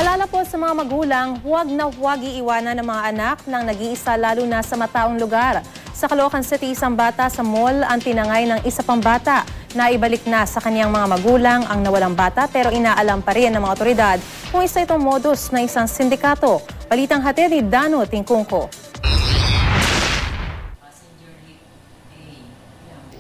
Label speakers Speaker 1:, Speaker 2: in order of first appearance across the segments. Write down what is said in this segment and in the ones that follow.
Speaker 1: Paalala po sa mga magulang, huwag na huwag iiwanan ng mga anak ng nag-iisa lalo na sa mataong lugar. Sa Caloocan City, isang bata sa mall ang tinangay ng isa pang bata. Naibalik na sa kaniyang mga magulang ang nawalang bata pero inaalam pa rin ng mga otoridad kung isa itong modus ng isang sindikato. Balitang hatid ni Dano Tingkungko.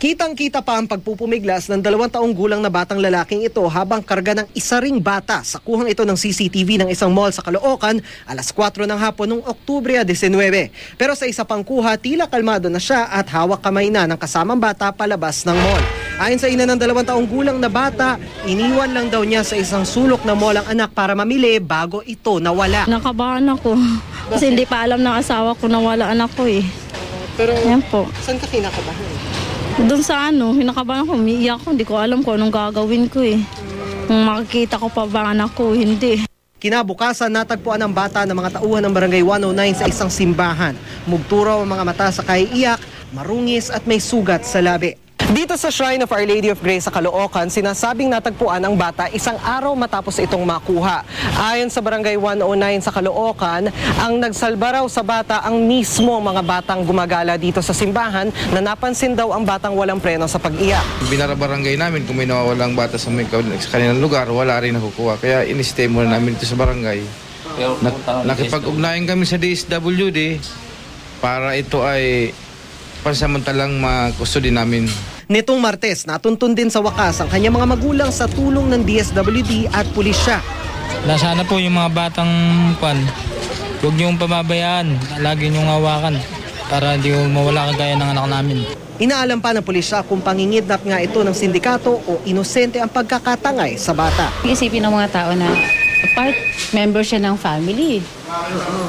Speaker 2: Kitang-kita pa ang pagpupumiglas ng 2 taong gulang na batang lalaking ito habang karga ng isa ring bata sa kuhang ito ng CCTV ng isang mall sa Caloocan alas 4 ng hapon noong Oktubre 19. Pero sa isa pang kuha, tila kalmado na siya at hawak kamay na ng kasamang bata palabas ng mall. Ayon sa ina ng 2 taong gulang na bata, iniwan lang daw niya sa isang sulok na mall ang anak para mamili bago ito nawala.
Speaker 3: Nakabahan ako kasi hindi pa alam ng asawa ko nawala anak ko eh.
Speaker 2: Pero
Speaker 3: yan po.
Speaker 2: Saan ka kinakabahan?
Speaker 3: Doon sa hinakabahan ako, umiiyak ko, hindi ko alam kung anong gagawin ko eh. Kung makikita ko pa ba anak ko, hindi.
Speaker 2: Kinabukasan, natagpuan ng bata ng mga tauhan ng Barangay 109 sa isang simbahan. Mugturaw ang mga mata sa kaiiyak, marungis at may sugat sa labi. Dito sa Shrine of Our Lady of Grace sa Caloocan, sinasabing natagpuan ang bata isang araw matapos itong makuha. Ayon sa Barangay 109 sa Caloocan, ang nagsalba raw sa bata ang mismo mga batang gumagala dito sa simbahan na napansin daw ang batang walang preno sa pag-iyak.
Speaker 4: Binarabarangay namin kung may nawawalang bata sa kanilang lugar, wala rin nakukuha. Kaya in-stay muna namin ito sa barangay. Nakipag-ugnayan kami sa DSWD para ito ay pansamantalang makustodi namin.
Speaker 2: Nitong Martes, natuntun din sa wakas ang kanyang mga magulang sa tulong ng DSWD at pulisya.
Speaker 5: Sana po yung mga batang huwag niyong pamabayaan, lagi niyong hawakan para hindi mawala kagaya ng anak namin.
Speaker 2: Inaalam pa ng pulisya kung pangingidnap nga ito ng sindikato o inosente ang pagkakatangay sa bata.
Speaker 6: Isipin ng mga tao na part member siya ng family,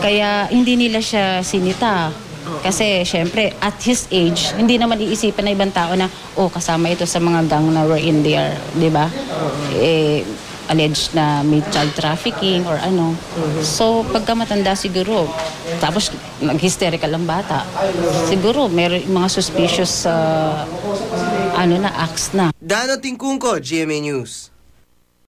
Speaker 6: kaya hindi nila siya sinita. Kasi syempre at his age, hindi naman iisipan ng ibang tao na kasama ito sa mga gang na were in there, di ba? Alleged na may child trafficking or ano. So pagka matanda siguro, tapos nag-hysterical ang bata, siguro meron mga suspicious acts na.
Speaker 2: Dano Tingkungko, GMA News.